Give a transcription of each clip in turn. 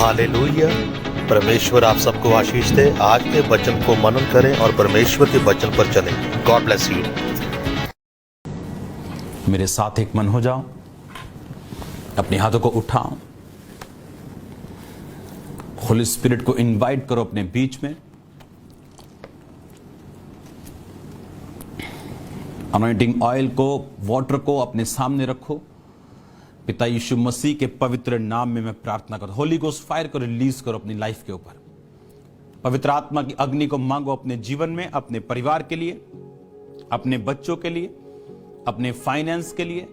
Hallelujah. परमेश्वर आप सबको आशीष दे। आज के वचन को मनन करें और परमेश्वर के वचन पर चलें। God bless you. मेरे साथ एक मन हो जाओ, अपने हाथों को उठाओ, होली स्पिरिट को इनवाइट करो अपने बीच में। अनॉइंटिंग ऑयल को, वाटर को अपने सामने रखो। पिता यीशु मसीह के पवित्र नाम में मैं प्रार्थना करता हूं, होली गोस्ट फायर को रिलीज करो अपनी लाइफ के ऊपर। पवित्र आत्मा की अग्नि को मांगो अपने जीवन में, अपने परिवार के लिए, अपने बच्चों के लिए, अपने फाइनेंस के लिए।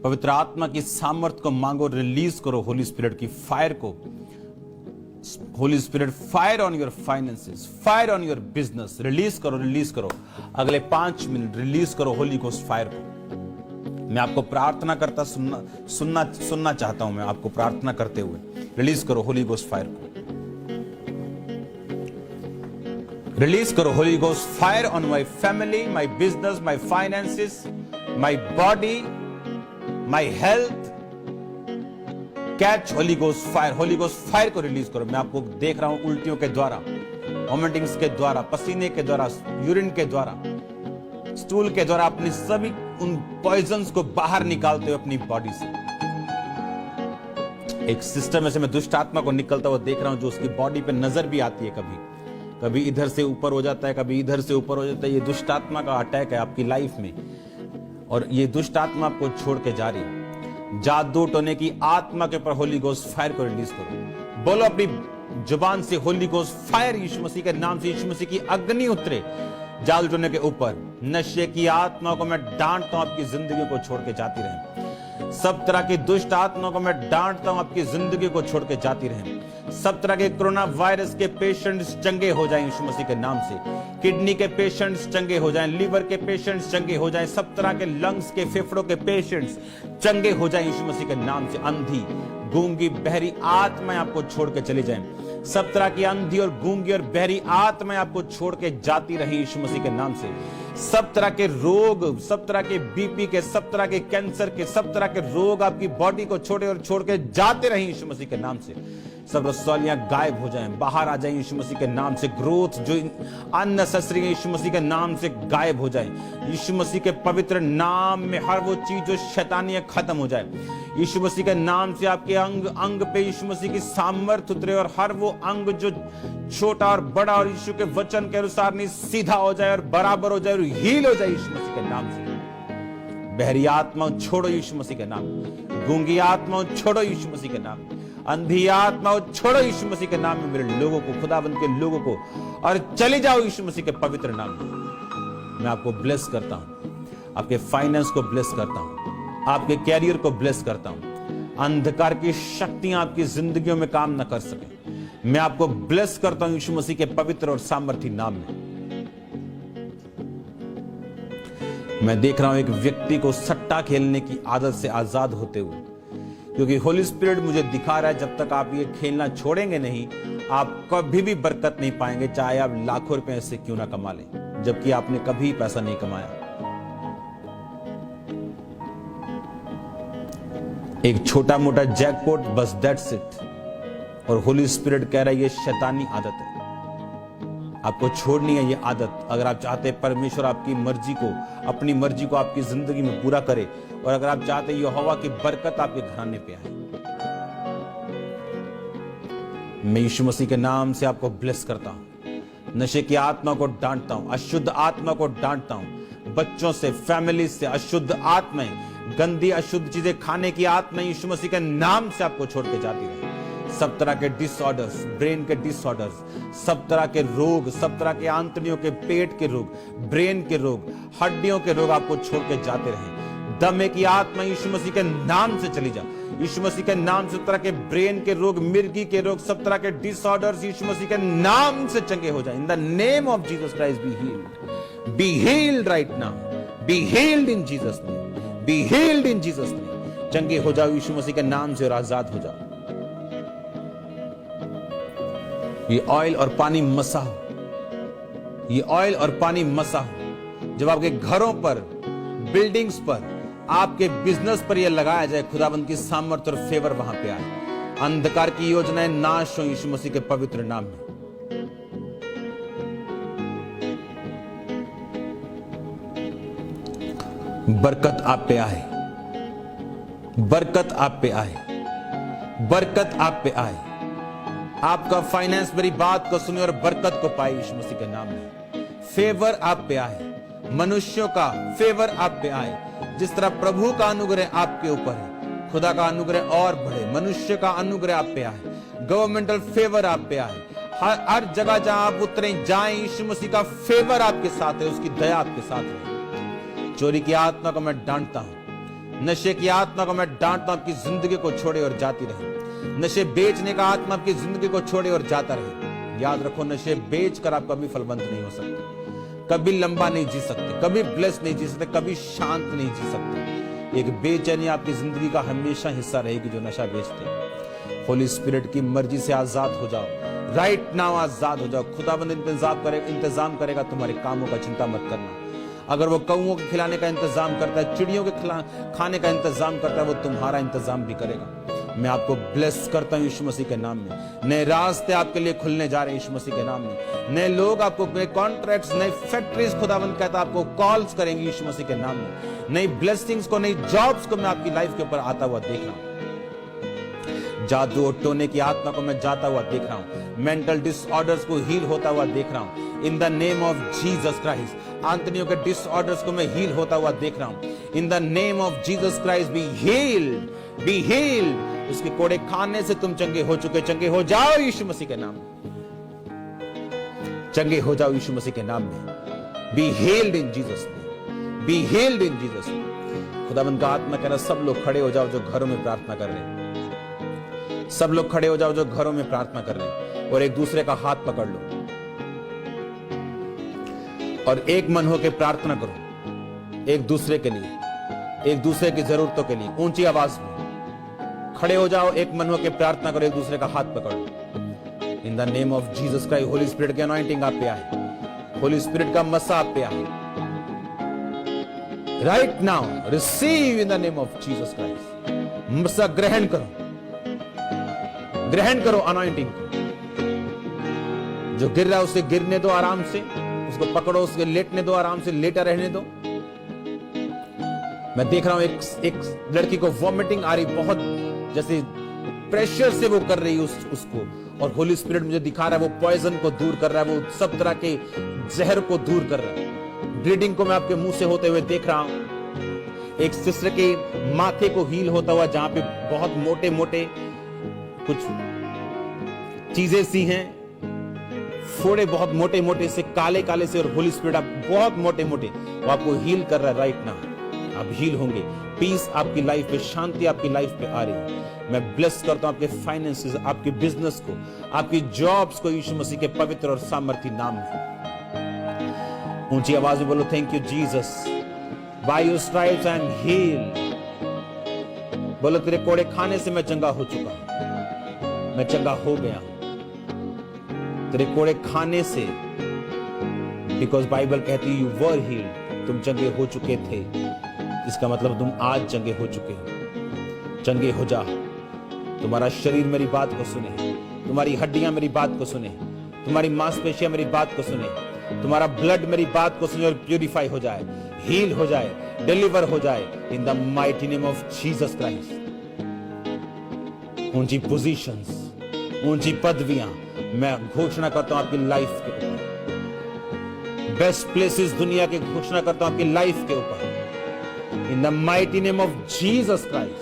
पवित्र आत्मा की सामर्थ को मांगो, रिलीज करो होली स्पिरिट की फायर को। Holi spirit fire on your finances, fire on your business. Release करो, रिलीज करो। अगले 5 मिनट रिलीज करो होली गोस्ट फायर को। मैं आपको प्रार्थना करता सुनना चाहता हूं। मैं आपको प्रार्थना करते हुए रिलीज करो होली गोस्ट फायर को। रिलीज करो Holi ghost fire on my family, my business, my finances, my body, my health. Catch Holi ghost fire. Holi ghost fire को रिलीज करो। मैं आपको देख रहा हूं उल्टियों के द्वारा, वॉमिटिंग्स के द्वारा, पसीने के द्वारा, यूरिन के द्वारा, स्टूल के द्वारा अपनी सभी उन पॉइजन्स को बाहर निकालते हुए अपनी बॉडी से। एक सिस्टम में से मैं दुष्ट आत्मा को निकलता हुआ देख रहा हूं, जो उसकी बॉडी पे नजर भी आती है। कभी इधर से ऊपर हो जाता है, कभी इधर से ऊपर हो जाता है। ये दुष्ट आत्मा का अटैक है आपकी लाइफ में, और ये दुष्ट आत्मा आपको छोड़ के जा रही है। जादू टोने की आत्मा के ऊपर होली गोस्ट फायर को रिलीज करो। बोलो अपनी जुबान से, होली गोस्ट फायर। यीशु मसीह के नाम से यीशु मसीह की अग्नि उतरे जाल टोने के ऊपर। नशे की आत्मा को मैं डांटता हूं, आपकी जिंदगी को छोड़ के जाती रहे। सब तरह की दुष्ट आत्मा को मैं डांटता हूं, आपकी जिंदगी को छोड़ के जाती रहे। सब तरह के कोरोना वायरस के पेशेंट्स चंगे हो जाएं यीशु मसीह के नाम से। किडनी के पेशेंट्स चंगे हो जाएं, लीवर के पेशेंट्स चंगे हो जाएं, सब तरह के लंग्स के, फेफड़ों के पेशेंट्स चंगे हो जाएं यीशु मसीह के नाम से। अंधी, गूंगी, बहरी आत्माएं आपको छोड़ के चली जाएं। सब तरह की अंधी और गूंगी और बहरी आत्माएं आपको छोड़ के जाती रही यीशु मसीह के नाम से। सब तरह के रोग, सब तरह के बीपी के, सब तरह के कैंसर के, सब तरह के रोग आपकी बॉडी को छोड़ के जाते रहे यीशु मसीह के नाम से। सब रसौलियां गायब हो जाएं, बाहर आ जाएं यीशु मसीह के नाम से। ग्रोथ जो अननेसेसरी है यीशु मसीह के नाम से गायब हो जाए। यीशु मसीह के पवित्र नाम में हर वो चीज जो शैतानी है खत्म हो जाए। यीशु मसीह के नाम से आपके अंग पे यीशु मसीह की सामर्थ उतरे, और हर वो अंग जो छोटा और बड़ा और यीशु के वचन के अनुसार नहीं सीधा हो जाए और बराबर हो जाए और हील हो जाए यीशु मसीह के नाम से। बहरी आत्मा छोड़ो यीशु मसीह के नाम। गूंगी आत्मा छोड़ो यीशु मसीह के नाम। अंधी आत्मा छोड़ो यीशु मसीह के नाम में मेरे लोगों को, खुदाबंद के लोगों को, और चली जाओ यीशु मसीह के पवित्र नाम में। मैं आपको ब्लेस करता हूं, आपके फाइनेंस को ब्लेस करता हूं, आपके कैरियर को ब्लेस करता हूं। अंधकार की शक्तियां आपकी जिंदगियों में काम न कर सके। मैं आपको ब्लेस करता हूं यीशु मसीह के पवित्र और सामर्थी नाम में। मैं देख रहा हूं एक व्यक्ति को सट्टा खेलने की आदत से आजाद होते हुए, क्योंकि होली स्पिरिट मुझे दिखा रहा है जब तक आप ये खेलना छोड़ेंगे नहीं, आप कभी भी बरकत नहीं पाएंगे, चाहे आप लाखों रुपए ऐसे क्यों ना कमा लें, जबकि आपने कभी पैसा नहीं कमाया। एक छोटा मोटा जैकपॉट, बस दैट्स इट। और होली स्पिरिट कह रहा है ये शैतानी आदत है, आपको छोड़नी है ये आदत। अगर आप चाहते हैं परमेश्वर आपकी मर्जी को, अपनी मर्जी को आपकी जिंदगी में पूरा करे, और अगर आप चाहते हैं यहोवा की बरकत आपके घराने पे आए, मैं यीशु मसीह के नाम से आपको ब्लेस करता हूं। नशे की आत्मा को डांटता हूं, अशुद्ध आत्मा को डांटता हूं। बच्चों से, फैमिली से अशुद्ध आत्माएं, गंदी अशुद्ध चीजें खाने की आत्मा यीशु मसीह के नाम से आपको छोड़ के जाती रहे। सब तरह के डिसऑर्डर्स, ब्रेन के डिसऑर्डर्स, सब तरह के रोग, सब तरह के आंतड़ियों के, पेट के रोग, ब्रेन के रोग, हड्डियों के रोग आपको छोड़ के जाते रहे। दमे की आत्मा यीशु मसीह के नाम से चली जाओ। यीशु मसीह के नाम से तरह के ब्रेन के रोग, मिर्गी के रोग, सब तरह के डिसऑर्डर्स यीशु मसीह के नाम से चंगे हो जाए। In the name of Jesus Christ be healed, be healed right now, be healed in Jesus name, be healed in Jesus name. चंगे हो जाओ यीशु मसीह के नाम से और आजाद हो जाओ। ये ऑयल और पानी मसा हो, ये ऑयल और पानी मसा हो। जब आपके घरों पर, बिल्डिंग्स पर, आपके बिजनेस पर यह लगाया जाए, खुदाबंद की सामर्थ और फेवर वहां पे आए। अंधकार की योजनाएं नाश हो यीशु मसीह के पवित्र नाम में। बरकत आप पे आए, बरकत आप पे आए, बरकत आप पे आए। आपका फाइनेंस मेरी बात को सुने और बरकत को पाए यीशु मसीह के नाम में। फेवर आप पे आए, मनुष्यों का फेवर आप पे आए। जिस तरह प्रभु का अनुग्रह आपके ऊपर है, खुदा का अनुग्रह और बढ़े, मनुष्य का अनुग्रह आप पे आए, गवर्नमेंटल फेवर आप पे आए। हर जगह जहां आप उतरे जाएं, यीशु मसीह का फेवर आपके साथ है, उसकी दया आपके साथ है। चोरी की आत्मा को मैं डांटता हूं, नशे की आत्मा को मैं डांटता हूं, आपकी जिंदगी को छोड़े और जाती रहे। नशे बेचने का आत्मा आपकी जिंदगी को छोड़े और जाता रहे। याद रखो, नशे बेचकर आप कभी फलवंत नहीं हो सकते, कभी लंबा नहीं जी सकते, कभी ब्लेस नहीं जी सकते, कभी शांत नहीं जी सकते। एक बेचैनी आपकी जिंदगी का हमेशा हिस्सा रहेगी जो नशा बेचते हैं। होली स्पिरिट की मर्जी से आजाद हो जाओ, राइट नाउ आजाद हो जाओ। खुदाबंद इंतजाम करेगा तुम्हारे कामों का, चिंता मत करना। अगर वो कौओं के खिलाने का इंतजाम करता है, चिड़ियों के खाने का इंतजाम करता है, वो तुम्हारा इंतजाम भी करेगा। मैं आपको ब्लेस करता हूं यीशु मसीह के नाम में। नए रास्ते आपके लिए खुलने जा रहे हैं यीशु मसीह के नाम में। नए लोग आपको, नए कॉन्ट्रैक्ट्स, नए फैक्ट्रीज खुदावंद कहता है आपको कॉल्स करेंगे यीशु मसीह के नाम में। नई ब्लेसिंग्स को, नई जॉब्स को मैं आपकी लाइफ के ऊपर आता हुआ देख रहा हूं। जादू और टोने की आत्मा को मैं जाता हुआ देख रहा हूं। मेंटल डिसऑर्डर्स को हील होता हुआ देख रहा हूं। In the name of Jesus Christ आंतड़ियों के डिसऑर्डर्स को मैं हील होता हुआ देख रहा हूं। In the name of Jesus Christ be healed, be heeled. उसके कोड़े खाने से तुम चंगे हो चुके, चंगे हो जाओ यीशु मसीह के नाम में, चंगे हो जाओ यीशु मसीह के नाम में। B healed in Jesus name, be healed in Jesus name. खुदावंद का आत्मा कह रहा, सब लोग खड़े हो जाओ जो घरों में प्रार्थना कर रहे हैं। सब लोग खड़े हो जाओ जो घरों में प्रार्थना कर रहे हैं, और एक दूसरे का हाथ पकड़ लो और एक मन होकर प्रार्थना करो, एक दूसरे के लिए, एक दूसरे की जरूरतों के लिए। ऊंची आवाज में खड़े हो जाओ, एक मन होकर प्रार्थना करो, एक दूसरे का हाथ पकड़ो। इन the name of Jesus Christ Holi spirit की अनॉइंटिंग आप पे आए, होली स्पिरिट का मसा आप पे आए। Right now receive in the name of Jesus Christ. मसा ग्रहण करो, ग्रहण करो अनॉइंटिंग को। जो गिर रहा है उसे गिरने दो आराम से, उसको पकड़ो, उसके लेटने दो आराम से, लेटा रहने दो। मैं देख रहा हूं एक लड़की को वॉमिटिंग आ रही, बहुत जैसे प्रेशर से वो कर रही है उसको, और होली स्पिरिट मुझे दिखा रहा है वो पॉइजन को दूर कर रहा है, वो सब तरह के जहर को दूर कर रहा है। ब्लीडिंग को मैं आपके मुंह से होते हुए देख रहा हूं। एक सिस्टर के माथे को हील होता हुआ, जहां पे बहुत मोटे मोटे कुछ चीजें सी हैं, फोड़े बहुत मोटे मोटे से, काले काले से, और होली स्पिरिट आप बहुत मोटे मोटे वो आपको हील कर रहा है। राइट नाउ आप हील होंगे। पीस आपकी लाइफ पे, शांति आपकी लाइफ पे आ रही है। मैं ब्लेस करता हूं आपके फाइनेंसेस, आपके बिजनेस को, आपकी जॉब्स को यीशु मसीह के पवित्र और सामर्थी नाम में। ऊंची आवाज में बोलो, thank you Jesus, by your stripes I am heeled. बोलो, तेरे कोड़े खाने से मैं चंगा हो चुका हूं, मैं चंगा हो गया हूं तेरे कोड़े खाने से। बिकॉज बाइबल कहती है यू वर हील्ड, तुम चंगे हो चुके थे। इसका मतलब तुम आज चंगे हो चुके हो। चंगे हो जा। तुम्हारा शरीर मेरी बात को सुने, तुम्हारी हड्डियां मेरी बात को सुने, तुम्हारी मांसपेशियां मेरी बात को सुने, तुम्हारा ब्लड मेरी बात को सुने और प्यूरिफाई हो जाए, हील हो जाए, डिलीवर हो जाए in the mighty name of Jesus Christ. ऊंची पोजीशंस, ऊंची पदवियां मैं घोषणा करता हूं आपकी लाइफ के ऊपर। बेस्ट प्लेसेस दुनिया की घोषणा करता हूं आपकी लाइफ के ऊपर। In the mighty name of Jesus Christ,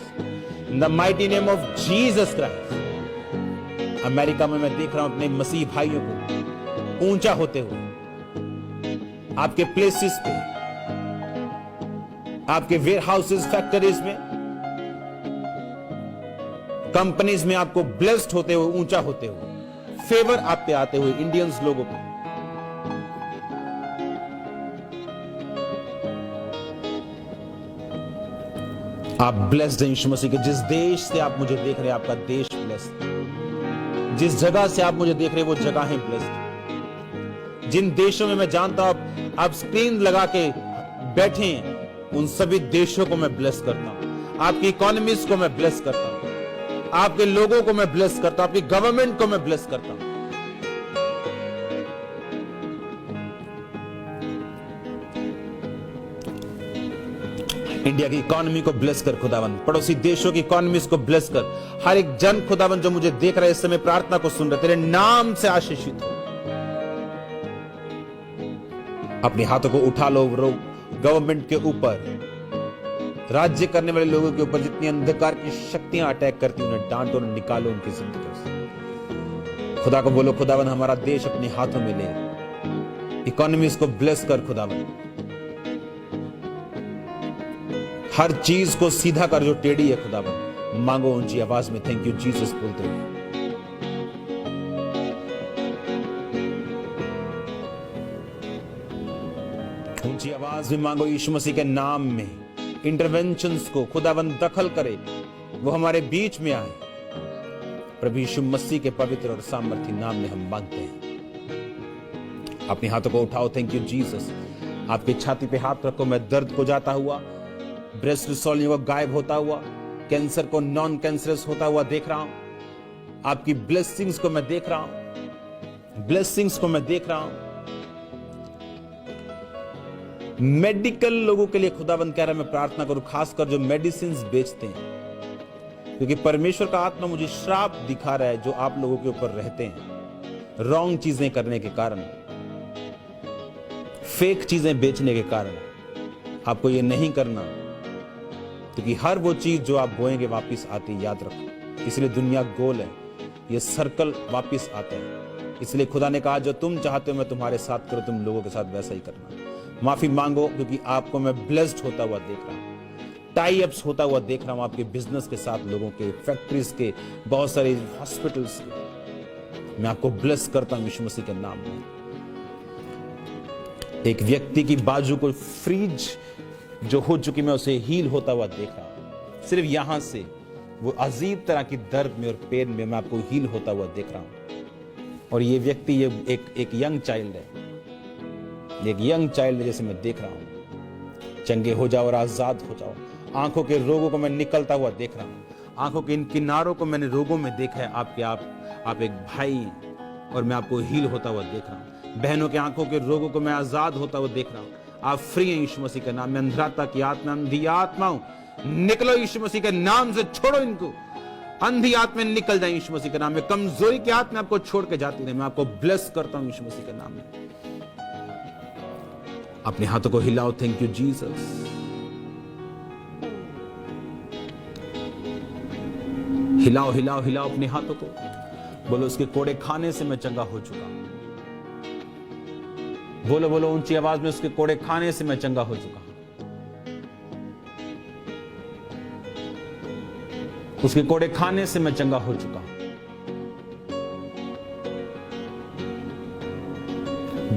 in the mighty name of Jesus Christ। America में मैं देख रहा हूं अपने मसीह भाइयों को ऊंचा होते हुए, आपके प्लेसेस पे, आपके वेयर हाउसेस, फैक्ट्रीज में, कंपनीज में आपको ब्लेस्ड होते हुए, ऊंचा होते हुए, फेवर आप पे आते हुए, इंडियंस लोगों को। आप ब्लेस्ड हैं यीशु मसीह के। जिस देश से आप मुझे देख रहे हैं, आपका देश ब्लेस्ड। जिस जगह से आप मुझे देख रहे हैं, वो जगह है ब्लेस्ड। जिन देशों में मैं जानता हूं आप स्क्रीन लगा के बैठे हैं, उन सभी देशों को मैं ब्लेस करता हूं। आपकी इकोनॉमीज को मैं ब्लेस करता हूं। आपके लोगों को मैं ब्लेस करता हूं, आपकी गवर्नमेंट को मैं ब्लेस करता हूं। इंडिया की इकोनॉमी को ब्लेस कर खुदावन, पड़ोसी देशों की इकोनॉमीज को ब्लेस कर, हर एक जन खुदावन जो मुझे देख रहा है इस समय प्रार्थना को सुन रहे, तेरे नाम से आशीषित हो। अपने हाथों को उठा लो गवर्नमेंट के ऊपर, राज्य करने वाले लोगों के ऊपर जितनी अंधकार की शक्तियां अटैक करती उन्हें डांटो और निकालो उनकी जिंदगी से। खुदा को बोलो खुदावन हमारा देश अपने हाथों में ले, इकोनॉमीज को ब्लेस कर खुदावन, हर चीज को सीधा कर जो टेढ़ी है खुदावन। मांगो ऊंची आवाज में थैंक यू जीसस बोलते हुए। ऊंची आवाज में मांगो यीशु मसीह के नाम में इंटरवेंशंस को खुदावन दखल करे, वो हमारे बीच में आए। प्रभु यीशु मसीह के पवित्र और सामर्थी नाम में हम मांगते हैं। अपने हाथों को उठाओ थैंक यू जीसस। आपकी छाती पे हाथ रखो, मैं दर्द को जाता हुआ, ब्रेस्ट रिसोल्विंग को गायब होता हुआ, कैंसर को नॉन कैंसरस होता हुआ देख रहा हूं। आपकी ब्लेसिंग्स को मैं देख रहा हूं, ब्लेसिंग्स को मैं देख रहा हूं। मेडिकल लोगों के लिए खुदाबंद कह रहा है मैं प्रार्थना करूं, खासकर जो मेडिसिन बेचते हैं, क्योंकि परमेश्वर का आत्मा मुझे श्राप दिखा रहा है जो आप लोगों के ऊपर रहते हैं रॉन्ग चीजें करने के कारण, फेक चीजें बेचने के कारण। आपको ये नहीं करना, क्योंकि हर वो चीज जो आप बोएंगे वापस आती, याद रखो। इसलिए दुनिया गोल है, ये सर्कल वापस आता है। इसलिए खुदा ने कहा जो तुम चाहते हो मैं तुम्हारे साथ करूं, तुम लोगों के साथ वैसा ही करना। माफी मांगो, क्योंकि आपको मैं ब्लेस्ड होता हुआ देख रहा हूं, टाई अप्स होता हुआ देख रहा हूं आपके बिजनेस के साथ, लोगों के, फैक्ट्रीज के, बहुत सारे हॉस्पिटल्स के। मैं आपको ब्लेस करता हूं यीशु मसीह के नाम में। एक व्यक्ति की बाजू को फ्रीज जो हो चुकी, मैं उसे हील होता हुआ देख रहा हूं। सिर्फ यहां से वो अजीब तरह की दर्द में और पेन में मैं आपको हील होता हुआ देख रहा हूं। और ये व्यक्ति ये एक यंग चाइल्ड है, एक यंग चाइल्ड जैसे मैं देख रहा हूं। चंगे हो जाओ और आजाद हो जाओ। आंखों के रोगों को मैं निकलता हुआ देख रहा हूं। आंखों के इन किनारों को मैंने रोगों में देखा है। आप एक भाई हैं और मैं आपको हील होता हुआ देख रहा हूं। बहनों के आंखों के रोगों को मैं आजाद होता हुआ देख रहा हूं। आप फ्री हैं यीशु मसीह के नाम में। अंधराता की आत्मा, अंधी आत्माओं निकलो यीशु मसीह के नाम से, छोड़ो इनको। अंधी आत्मा निकल जाए यीशु मसीह के नाम में। कमजोरी की आत्मा आपको छोड़ के जाती नहीं। मैं आपको ब्लेस करता हूं यीशु मसीह के नाम में। अपने हाथों को हिलाओ थैंक यू जीसस। हिलाओ हिलाओ हिलाओ अपने हाथों को। बोलो उसके कोड़े खाने से मैं चंगा हो चुका हूं। बोलो बोलो ऊंची आवाज में, उसके कोड़े खाने से मैं चंगा हो चुका हूं। उसके कोड़े खाने से मैं चंगा हो चुका हूं।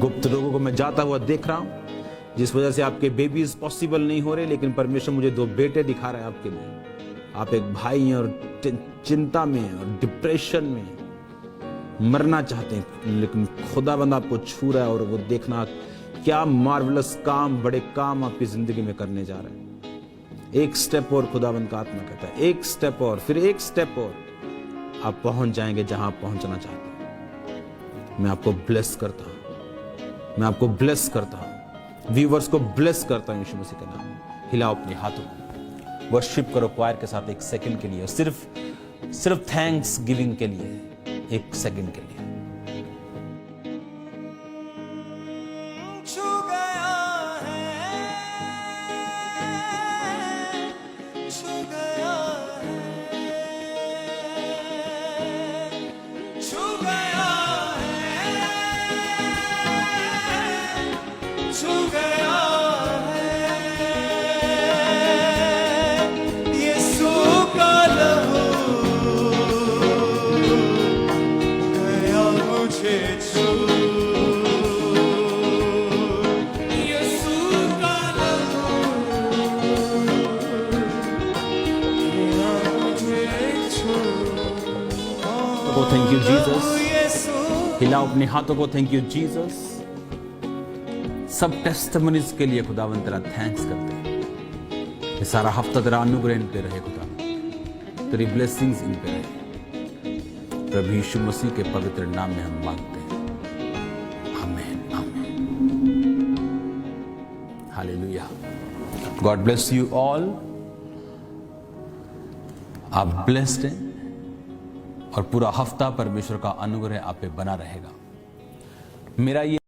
गुप्त रोगों को मैं जाता हुआ देख रहा हूं, जिस वजह से आपके बेबीज पॉसिबल नहीं हो रहे, लेकिन परमेश्वर मुझे 2 बेटे दिखा रहा है आपके लिए। आप एक भाई हैं और चिंता में और डिप्रेशन में मरना चाहते हैं, लेकिन खुदाबंद आपको छू रहा है और वो देखना क्या मार्वलस काम, बड़े काम आपकी जिंदगी में करने जा रहे हैं। एक स्टेप और खुदाबंद का आत्मा कहता है, एक स्टेप और, फिर एक स्टेप और, आप पहुंच जाएंगे जहां आप पहुंचना चाहते हैं। मैं आपको ब्लेस करता हूं, मैं आपको ब्लेस करता हूं, व्यूवर्स को ब्लेस करता हूं यीशु मसीह के नाम में। हिलाओ अपने हाथों को, वर्शिप करो क्वायर के साथ 1 सेकंड के लिए, सिर्फ थैंक्स गिविंग के लिए 1 सेकंड के लिए। Thank you Jesus. हिलाओ अपने हाथों को, थैंक यू जीसस। सब टेस्टिमनीज के लिए खुदावंद तेरा थैंक्स करते हैं। ये सारा हफ्ता तेरा अनुग्रह पे रहे खुदा। तेरी ब्लेसिंग्स इन पे रहे। प्रभु यीशु मसीह के पवित्र नाम में हम मांगते हैं, आमीन आमीन। Hallelujah. God bless you all. आप ब्लेस्ड हैं और पूरा हफ्ता परमेश्वर का अनुग्रह आप पे बना रहेगा। मेरा ये